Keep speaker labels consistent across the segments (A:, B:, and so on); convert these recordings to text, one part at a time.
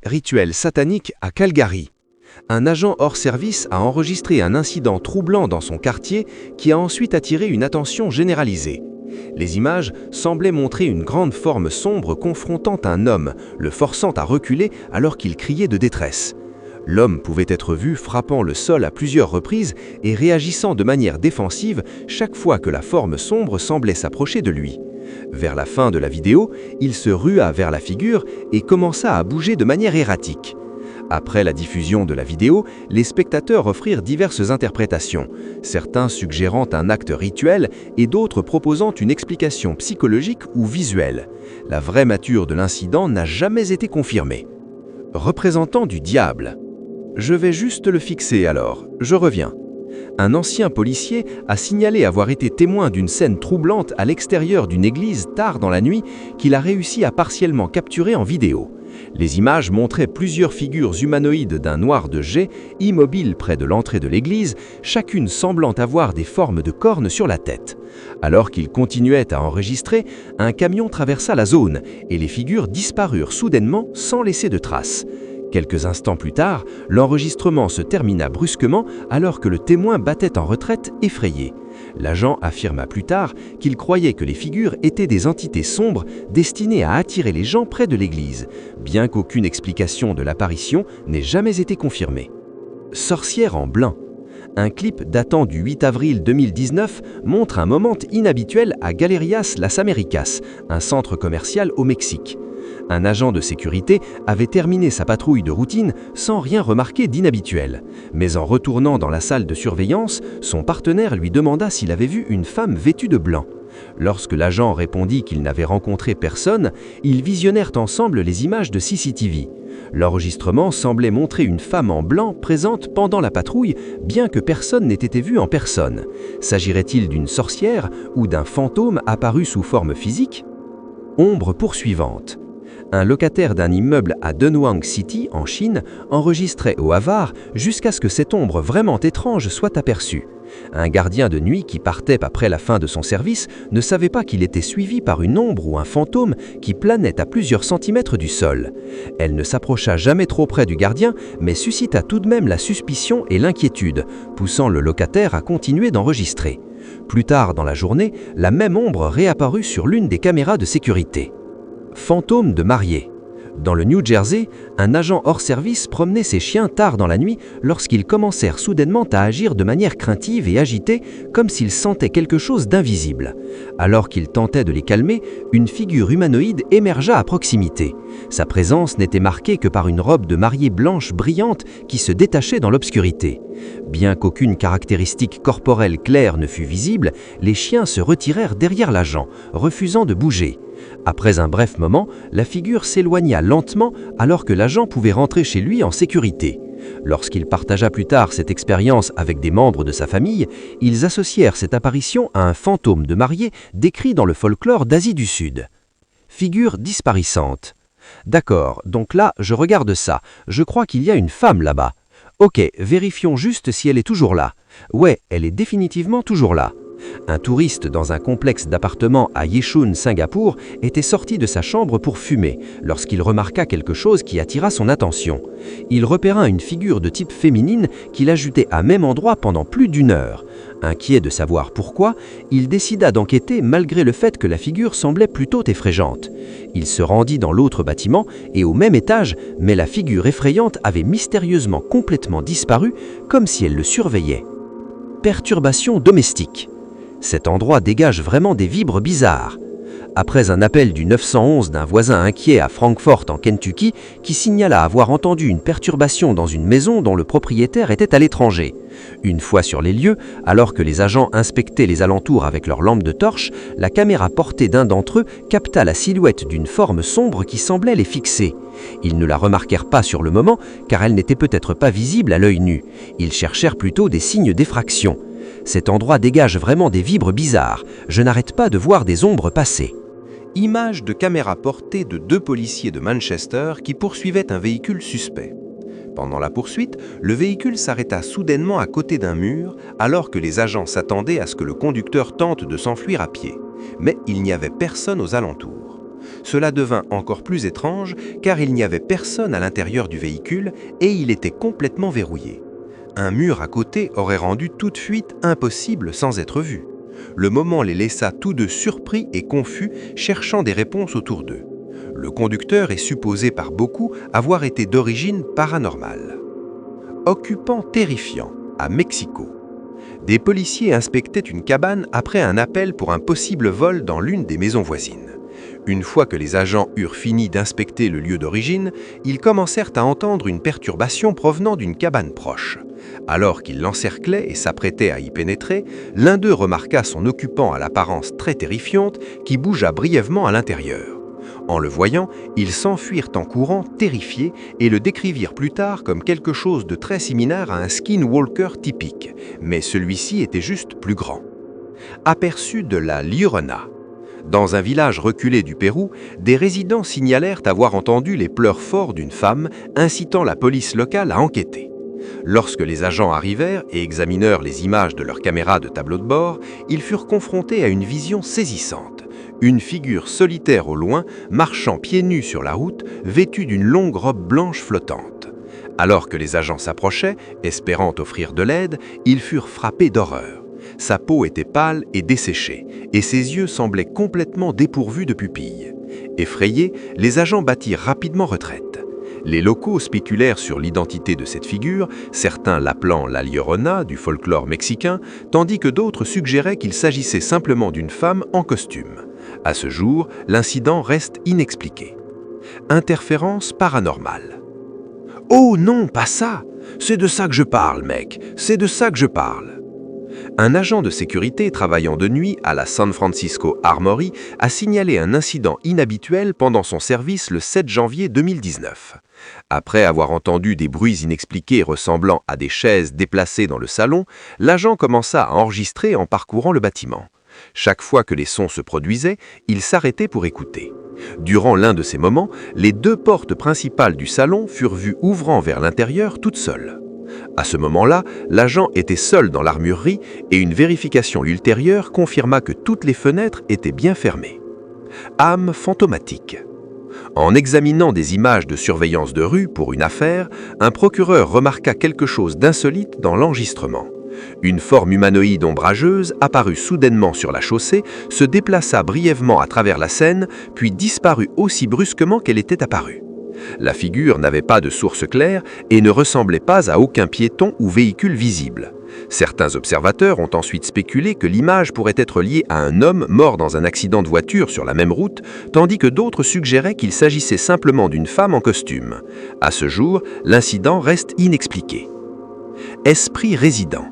A: Rituel satanique à Calgary. Un agent hors service a enregistré un incident troublant dans son quartier qui a ensuite attiré une attention généralisée. Les images semblaient montrer une grande forme sombre confrontant un homme, le forçant à reculer alors qu'il criait de détresse. L'homme pouvait être vu frappant le sol à plusieurs reprises et réagissant de manière défensive chaque fois que la forme sombre semblait s'approcher de lui. Vers la fin de la vidéo, il se rua vers la figure et commença à bouger de manière erratique. Après la diffusion de la vidéo, les spectateurs offrirent diverses interprétations, certains suggérant un acte rituel et d'autres proposant une explication psychologique ou visuelle. La vraie nature de l'incident n'a jamais été confirmée. Représentant du diable. Je vais juste le fixer alors, je reviens. Un ancien policier a signalé avoir été témoin d'une scène troublante à l'extérieur d'une église tard dans la nuit qu'il a réussi à partiellement capturer en vidéo. Les images montraient plusieurs figures humanoïdes d'un noir de jet, immobiles près de l'entrée de l'église, chacune semblant avoir des formes de cornes sur la tête. Alors qu'il continuait à enregistrer, un camion traversa la zone et les figures disparurent soudainement sans laisser de traces. Quelques instants plus tard, l'enregistrement se termina brusquement alors que le témoin battait en retraite effrayé. L'agent affirma plus tard qu'il croyait que les figures étaient des entités sombres destinées à attirer les gens près de l'église, bien qu'aucune explication de l'apparition n'ait jamais été confirmée. Sorcière en blanc. Un clip datant du 8 avril 2019 montre un moment inhabituel à Galerías Las Américas, un centre commercial au Mexique. Un agent de sécurité avait terminé sa patrouille de routine sans rien remarquer d'inhabituel. Mais en retournant dans la salle de surveillance, son partenaire lui demanda s'il avait vu une femme vêtue de blanc. Lorsque l'agent répondit qu'il n'avait rencontré personne, ils visionnèrent ensemble les images de CCTV. L'enregistrement semblait montrer une femme en blanc présente pendant la patrouille, bien que personne n'ait été vu en personne. S'agirait-il d'une sorcière ou d'un fantôme apparu sous forme physique ? Ombre poursuivante. Un locataire d'un immeuble à Dunhuang City, en Chine, enregistrait au hasard jusqu'à ce que cette ombre vraiment étrange soit aperçue. Un gardien de nuit qui partait après la fin de son service ne savait pas qu'il était suivi par une ombre ou un fantôme qui planait à plusieurs centimètres du sol. Elle ne s'approcha jamais trop près du gardien, mais suscita tout de même la suspicion et l'inquiétude, poussant le locataire à continuer d'enregistrer. Plus tard dans la journée, la même ombre réapparut sur l'une des caméras de sécurité. Fantôme de mariée. Dans le New Jersey, un agent hors service promenait ses chiens tard dans la nuit lorsqu'ils commencèrent soudainement à agir de manière craintive et agitée, comme s'ils sentaient quelque chose d'invisible. Alors qu'il tentait de les calmer, une figure humanoïde émergea à proximité. Sa présence n'était marquée que par une robe de mariée blanche brillante qui se détachait dans l'obscurité. Bien qu'aucune caractéristique corporelle claire ne fût visible, les chiens se retirèrent derrière l'agent, refusant de bouger. Après un bref moment, la figure s'éloigna lentement alors que l'agent pouvait rentrer chez lui en sécurité. Lorsqu'il partagea plus tard cette expérience avec des membres de sa famille, ils associèrent cette apparition à un fantôme de mariée décrit dans le folklore d'Asie du Sud. Figure disparaissante. D'accord, donc là, je regarde ça. Je crois qu'il y a une femme là-bas. Ok, vérifions juste si elle est toujours là. Ouais, elle est définitivement toujours là. Un touriste dans un complexe d'appartements à Yishun, Singapour, était sorti de sa chambre pour fumer lorsqu'il remarqua quelque chose qui attira son attention. Il repéra une figure de type féminine qu'il ajoutait à même endroit pendant plus d'une heure. Inquiet de savoir pourquoi, il décida d'enquêter malgré le fait que la figure semblait plutôt effrayante. Il se rendit dans l'autre bâtiment et au même étage, mais la figure effrayante avait mystérieusement complètement disparu, comme si elle le surveillait. Perturbation domestique. Cet endroit dégage vraiment des vibres bizarres. Après un appel du 911 d'un voisin inquiet à Frankfort en Kentucky qui signala avoir entendu une perturbation dans une maison dont le propriétaire était à l'étranger. Une fois sur les lieux, alors que les agents inspectaient les alentours avec leurs lampes de torche, la caméra portée d'un d'entre eux capta la silhouette d'une forme sombre qui semblait les fixer. Ils ne la remarquèrent pas sur le moment car elle n'était peut-être pas visible à l'œil nu. Ils cherchèrent plutôt des signes d'effraction. Cet endroit dégage vraiment des vibres bizarres. Je n'arrête pas de voir des ombres passer. Image de caméra portée de 2 policiers de Manchester qui poursuivaient un véhicule suspect. Pendant la poursuite, le véhicule s'arrêta soudainement à côté d'un mur alors que les agents s'attendaient à ce que le conducteur tente de s'enfuir à pied. Mais il n'y avait personne aux alentours. Cela devint encore plus étrange car il n'y avait personne à l'intérieur du véhicule et il était complètement verrouillé. Un mur à côté aurait rendu toute fuite impossible sans être vue. Le moment les laissa tous deux surpris et confus, cherchant des réponses autour d'eux. Le conducteur est supposé par beaucoup avoir été d'origine paranormale. Occupant terrifiant, à Mexico. Des policiers inspectaient une cabane après un appel pour un possible vol dans l'une des maisons voisines. Une fois que les agents eurent fini d'inspecter le lieu d'origine, ils commencèrent à entendre une perturbation provenant d'une cabane proche. Alors qu'ils l'encerclaient et s'apprêtaient à y pénétrer, l'un d'eux remarqua son occupant à l'apparence très terrifiante qui bougea brièvement à l'intérieur. En le voyant, ils s'enfuirent en courant, terrifiés, et le décrivirent plus tard comme quelque chose de très similaire à un skinwalker typique, mais celui-ci était juste plus grand. Aperçu de la Llorona. Dans un village reculé du Pérou, des résidents signalèrent avoir entendu les pleurs forts d'une femme, incitant la police locale à enquêter. Lorsque les agents arrivèrent et examinèrent les images de leurs caméras de tableau de bord, ils furent confrontés à une vision saisissante. Une figure solitaire au loin, marchant pieds nus sur la route, vêtue d'une longue robe blanche flottante. Alors que les agents s'approchaient, espérant offrir de l'aide, ils furent frappés d'horreur. Sa peau était pâle et desséchée, et ses yeux semblaient complètement dépourvus de pupilles. Effrayés, les agents battirent rapidement retraite. Les locaux spéculèrent sur l'identité de cette figure, certains l'appelant la Llorona du folklore mexicain, tandis que d'autres suggéraient qu'il s'agissait simplement d'une femme en costume. À ce jour, l'incident reste inexpliqué. Interférence paranormale. « Oh non, pas ça! C'est de ça que je parle, mec! C'est de ça que je parle !» Un agent de sécurité travaillant de nuit à la San Francisco Armory a signalé un incident inhabituel pendant son service le 7 janvier 2019. Après avoir entendu des bruits inexpliqués ressemblant à des chaises déplacées dans le salon, l'agent commença à enregistrer en parcourant le bâtiment. Chaque fois que les sons se produisaient, il s'arrêtait pour écouter. Durant l'un de ces moments, les deux portes principales du salon furent vues ouvrant vers l'intérieur toutes seules. À ce moment-là, l'agent était seul dans l'armurerie et une vérification ultérieure confirma que toutes les fenêtres étaient bien fermées. Âme fantomatique. En examinant des images de surveillance de rue pour une affaire, un procureur remarqua quelque chose d'insolite dans l'enregistrement. Une forme humanoïde ombrageuse apparut soudainement sur la chaussée, se déplaça brièvement à travers la scène, puis disparut aussi brusquement qu'elle était apparue. La figure n'avait pas de source claire et ne ressemblait pas à aucun piéton ou véhicule visible. Certains observateurs ont ensuite spéculé que l'image pourrait être liée à un homme mort dans un accident de voiture sur la même route, tandis que d'autres suggéraient qu'il s'agissait simplement d'une femme en costume. À ce jour, l'incident reste inexpliqué. Esprit résident.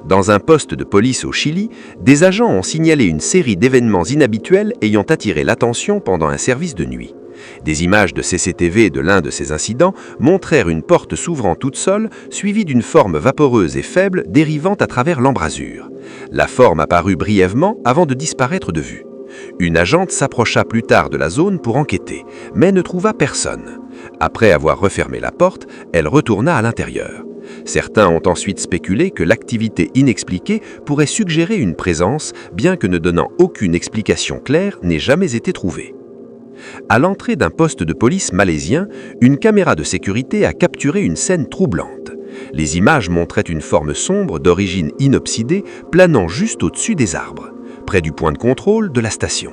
A: Dans un poste de police au Chili, des agents ont signalé une série d'événements inhabituels ayant attiré l'attention pendant un service de nuit. Des images de CCTV de l'un de ces incidents montrèrent une porte s'ouvrant toute seule, suivie d'une forme vaporeuse et faible dérivant à travers l'embrasure. La forme apparut brièvement avant de disparaître de vue. Une agente s'approcha plus tard de la zone pour enquêter, mais ne trouva personne. Après avoir refermé la porte, elle retourna à l'intérieur. Certains ont ensuite spéculé que l'activité inexpliquée pourrait suggérer une présence, bien que ne donnant aucune explication claire n'ait jamais été trouvée. À l'entrée d'un poste de police malaisien, une caméra de sécurité a capturé une scène troublante. Les images montraient une forme sombre d'origine inobsidée planant juste au-dessus des arbres, près du point de contrôle de la station.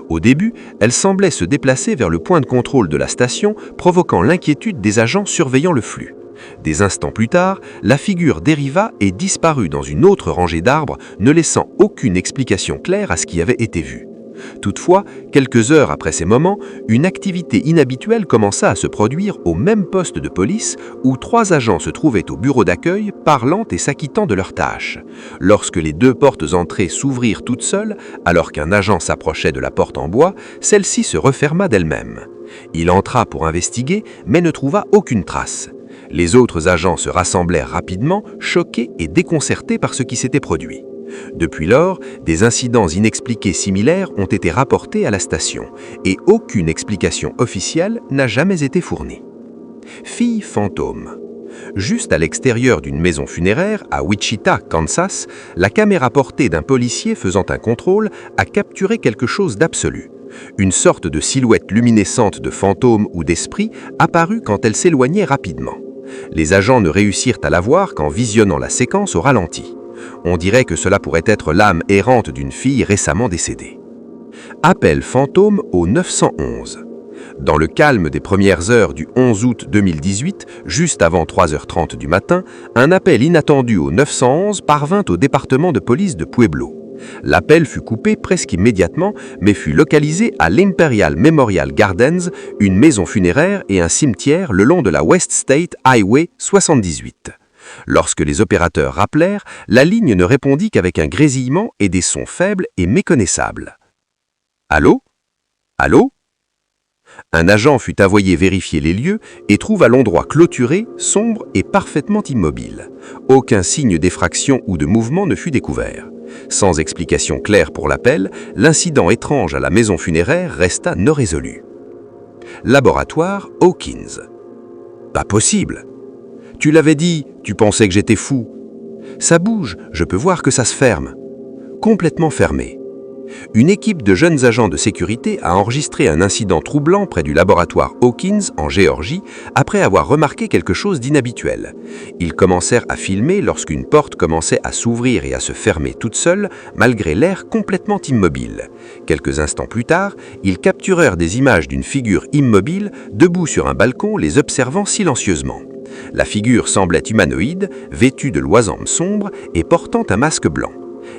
A: Au début, elle semblait se déplacer vers le point de contrôle de la station, provoquant l'inquiétude des agents surveillant le flux. Des instants plus tard, la figure dériva et disparut dans une autre rangée d'arbres, ne laissant aucune explication claire à ce qui avait été vu. Toutefois, quelques heures après ces moments, une activité inhabituelle commença à se produire au même poste de police où 3 agents se trouvaient au bureau d'accueil, parlant et s'acquittant de leurs tâches. Lorsque les 2 portes entrées s'ouvrirent toutes seules, alors qu'un agent s'approchait de la porte en bois, celle-ci se referma d'elle-même. Il entra pour investiguer, mais ne trouva aucune trace. Les autres agents se rassemblèrent rapidement, choqués et déconcertés par ce qui s'était produit. Depuis lors, des incidents inexpliqués similaires ont été rapportés à la station et aucune explication officielle n'a jamais été fournie. Fille fantôme. Juste à l'extérieur d'une maison funéraire à Wichita, Kansas, la caméra portée d'un policier faisant un contrôle a capturé quelque chose d'absolu. Une sorte de silhouette luminescente de fantôme ou d'esprit apparut quand elle s'éloignait rapidement. Les agents ne réussirent à la voir qu'en visionnant la séquence au ralenti. On dirait que cela pourrait être l'âme errante d'une fille récemment décédée. Appel fantôme au 911. Dans le calme des premières heures du 11 août 2018, juste avant 3h30 du matin, un appel inattendu au 911 parvint au département de police de Pueblo. L'appel fut coupé presque immédiatement, mais fut localisé à l'Imperial Memorial Gardens, une maison funéraire et un cimetière le long de la West State Highway 78. Lorsque les opérateurs rappelèrent, la ligne ne répondit qu'avec un grésillement et des sons faibles et méconnaissables. Allô? Allô? Un agent fut envoyé vérifier les lieux et trouva l'endroit clôturé, sombre et parfaitement immobile. Aucun signe d'effraction ou de mouvement ne fut découvert. Sans explication claire pour l'appel, l'incident étrange à la maison funéraire resta non résolu. Laboratoire Hawkins. Pas possible. Tu l'avais dit, tu pensais que j'étais fou. Ça bouge, je peux voir que ça se ferme. Complètement fermé. Une équipe de jeunes agents de sécurité a enregistré un incident troublant près du laboratoire Hawkins en Géorgie après avoir remarqué quelque chose d'inhabituel. Ils commencèrent à filmer lorsqu'une porte commençait à s'ouvrir et à se fermer toute seule malgré l'air complètement immobile. Quelques instants plus tard, ils capturèrent des images d'une figure immobile debout sur un balcon les observant silencieusement. La figure semblait humanoïde, vêtue de loisans sombres et portant un masque blanc.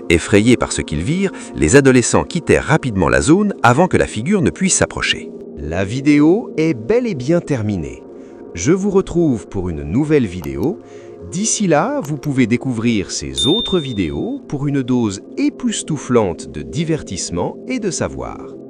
A: Effrayés par ce qu'ils virent, les adolescents quittèrent rapidement la zone avant que la figure ne puisse s'approcher.
B: La vidéo est bel et bien terminée. Je vous retrouve pour une nouvelle vidéo. D'ici là, vous pouvez découvrir ces autres vidéos pour une dose époustouflante de divertissement et de savoir.